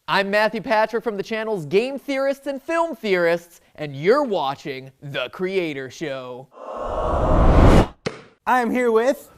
I'm Matthew Patrick from the channels Game Theorists and Film Theorists, and you're watching The Creator Show. I am here with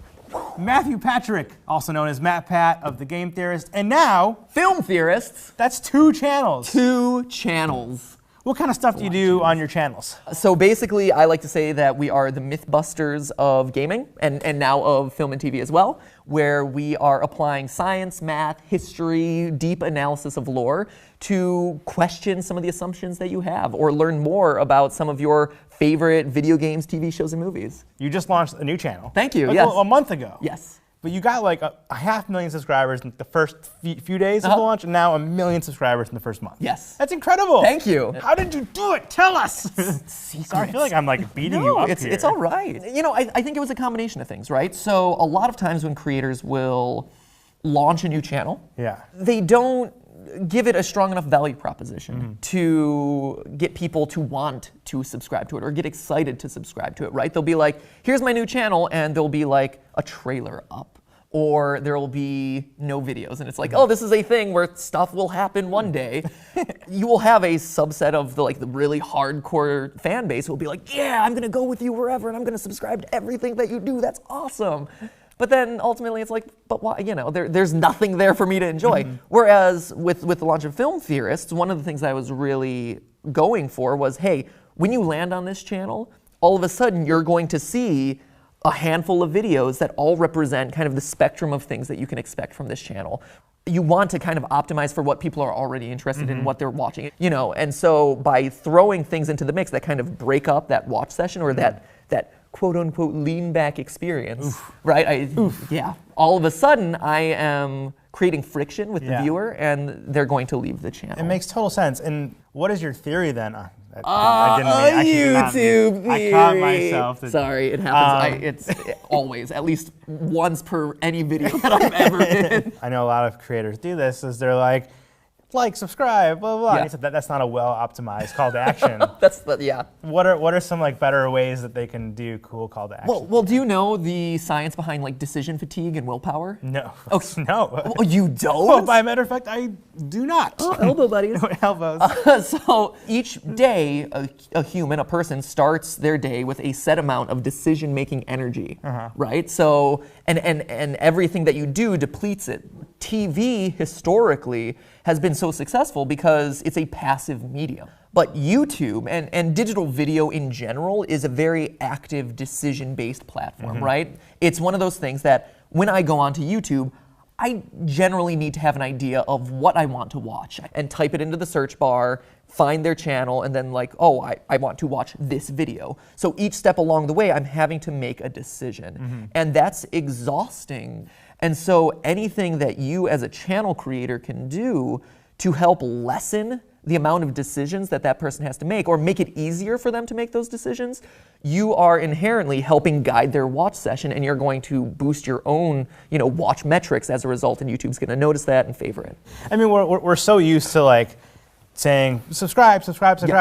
Matthew Patrick, also known as MatPat of the Game Theorist, and now Film Theorists. That's 2 channels. 2 channels. What kind of stuff do you do on your channels? So basically, I like to say that we are the Mythbusters of gaming, and now of film and TV as well, where we are applying science, math, history, deep analysis of lore to question some of the assumptions that you have, or learn more about some of your favorite video games, TV shows, and movies. You just launched a new channel. Thank you, like yes. A month ago. Yes. But you got like a 500,000 subscribers in the first few days of the launch, and now 1 million subscribers in the first month. Yes. That's incredible. Thank you. How did you do it? Tell us. Sorry, I feel like I'm like beating you up here. It's all right. You know, I think it was a combination of things, right? So a lot of times when creators will launch a new channel, they don't give it a strong enough value proposition to get people to want to subscribe to it or get excited to subscribe to it, right? They'll be like, here's my new channel, and there'll be like a trailer up, or there will be no videos, and it's like, oh, this is a thing where stuff will happen one day. You will have a subset of the really hardcore fan base who will be like, yeah, I'm gonna go with you wherever, and I'm gonna subscribe to everything that you do. That's awesome. But then ultimately it's like, but why? You know, there's nothing there for me to enjoy. Whereas with the launch of Film Theorists, one of the things I was really going for was, hey, when you land on this channel, all of a sudden you're going to see a handful of videos that all represent kind of the spectrum of things that you can expect from this channel. You want to kind of optimize for what people are already interested in, what they're watching, you know, and so by throwing things into the mix that kind of break up that watch session or that quote unquote lean back experience, right? Yeah, all of a sudden I am creating friction with the viewer, and they're going to leave the channel. It makes total sense. And what is your theory then? YouTube theory. I caught myself. Sorry, it happens. It's always, at least once per any video that I've ever in. I know a lot of creators do this, is they're like, subscribe, blah, blah, blah. Yeah. That's not a well-optimized call to action. What are some better ways that they can do cool call to action? Well, do you know the science behind decision fatigue and willpower? No. Okay. No. Oh, you don't? Well, by a matter of fact, I do not. Oh, elbow buddies. Elbows. So each day, a human, a person, starts their day with a set amount of decision-making energy, right? So, and everything that you do depletes it. TV, historically, has been so successful because it's a passive medium. But YouTube and digital video in general is a very active decision-based platform, right? It's one of those things that when I go onto YouTube, I generally need to have an idea of what I want to watch and type it into the search bar, find their channel, and then I want to watch this video. So each step along the way, I'm having to make a decision. And that's exhausting. And so anything that you as a channel creator can do to help lessen the amount of decisions that person has to make, or make it easier for them to make those decisions, you are inherently helping guide their watch session, and you're going to boost your own, watch metrics as a result, and YouTube's going to notice that and favor it. I mean, we're so used to saying subscribe,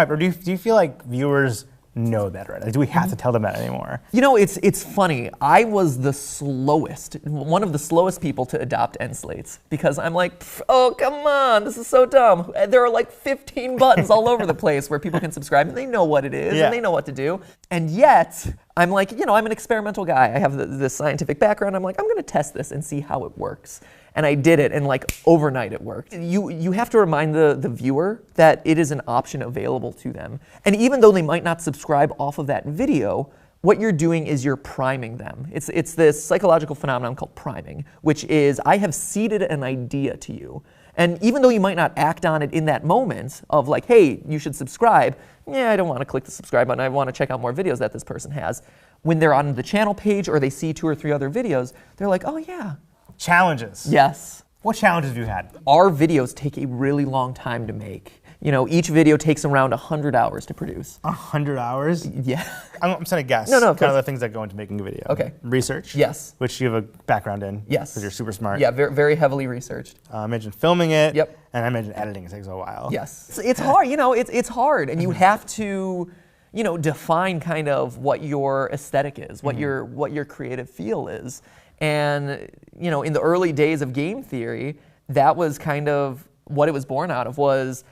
or do you feel like viewers know that, right? Do we have to tell them that anymore? You know, it's funny. I was one of the slowest people to adopt end slates, because I'm like, oh, come on, this is so dumb. There are 15 buttons all over the place where people can subscribe, and they know what it is, and they know what to do. And yet, I'm like, I'm an experimental guy. I have this scientific background. I'm like, I'm gonna test this and see how it works. And I did it, and overnight it worked. You have to remind the viewer that it is an option available to them. And even though they might not subscribe off of that video, what you're doing is you're priming them. It's this psychological phenomenon called priming, which is I have seeded an idea to you. And even though you might not act on it in that moment of hey, you should subscribe, I don't want to click the subscribe button, I want to check out more videos that this person has. When they're on the channel page or they see 2 or 3 other videos, they're like, oh yeah. Challenges. Yes. What challenges have you had? Our videos take a really long time to make. Each video takes around 100 hours to produce. 100 hours? Yeah. I'm just gonna guess. No, kind of the things that go into making a video. Okay. Research. Yes. Which you have a background in. Yes. Because you're super smart. Yeah, very, very heavily researched. I imagine filming it. Yep. And I imagine editing takes a while. Yes. It's hard, it's hard, and you have to, define kind of what your aesthetic is, what your creative feel is. And, in the early days of game theory, that was kind of what it was born out of was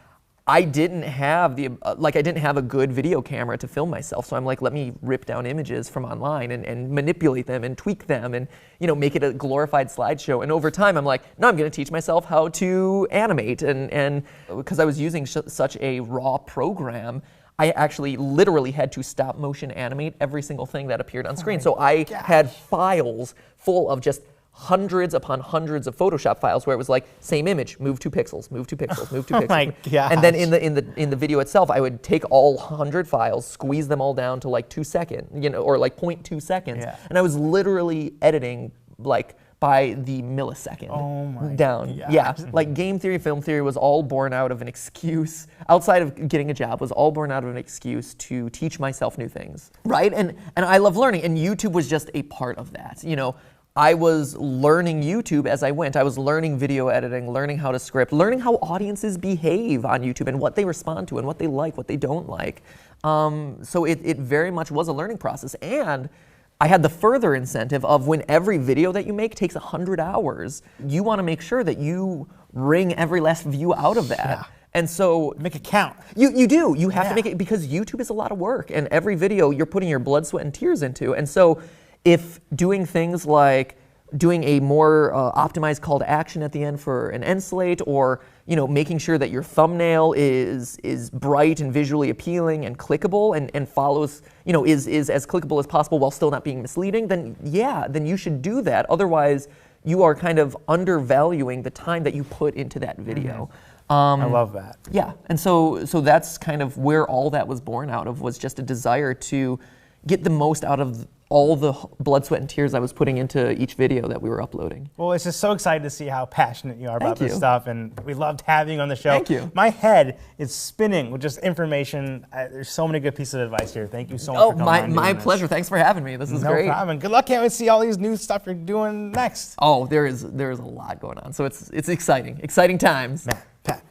I didn't have I didn't have a good video camera to film myself. So I'm like, let me rip down images from online and manipulate them and tweak them and, you know, make it a glorified slideshow. And over time, I'm like, no, I'm going to teach myself how to animate. And because I was using such a raw program, I actually literally had to stop motion animate every single thing that appeared on screen. So I had files full of just hundreds upon hundreds of Photoshop files where it was like, same image, move 2 pixels, move 2 pixels, move 2 pixels. Oh my gosh. And then in the video itself, I would take all 100 files, squeeze them all down to like 2 seconds, you know, or like 0.2 seconds. Yeah. And I was literally editing like by the millisecond down. Gosh. Yeah, like game theory, film theory was all born out of an excuse, outside of getting a job, was all born out of an excuse to teach myself new things, right? And I love learning, and YouTube was just a part of that, you know. I was learning YouTube as I went. I was learning video editing, learning how to script, learning how audiences behave on YouTube and what they respond to and what they like, what they don't like. So it very much was a learning process. And I had the further incentive of when every video that you make takes 100 hours, you want to make sure that you wring every last view out of that. Yeah. And so make it count. You do. You have to make it, because YouTube is a lot of work, and every video you're putting your blood, sweat, and tears into. And so if doing things like doing a more optimized call to action at the end for an end slate, or, you know, making sure that your thumbnail is bright and visually appealing and clickable and follows, you know, is as clickable as possible while still not being misleading, then you should do that. Otherwise, you are kind of undervaluing the time that you put into that video. I love that. Yeah, and so that's kind of where all that was born out of, was just a desire to get the most out of all the blood, sweat, and tears I was putting into each video that we were uploading. Well, it's just so exciting to see how passionate you are about this stuff, and we loved having you on the show. Thank you. My head is spinning with just information. There's so many good pieces of advice here. Thank you so much for coming on. My pleasure. Thanks for having me. This is great. No problem. Good luck. Can't wait to see all these new stuff you're doing next. Oh, there is a lot going on. So it's exciting times. MatPat.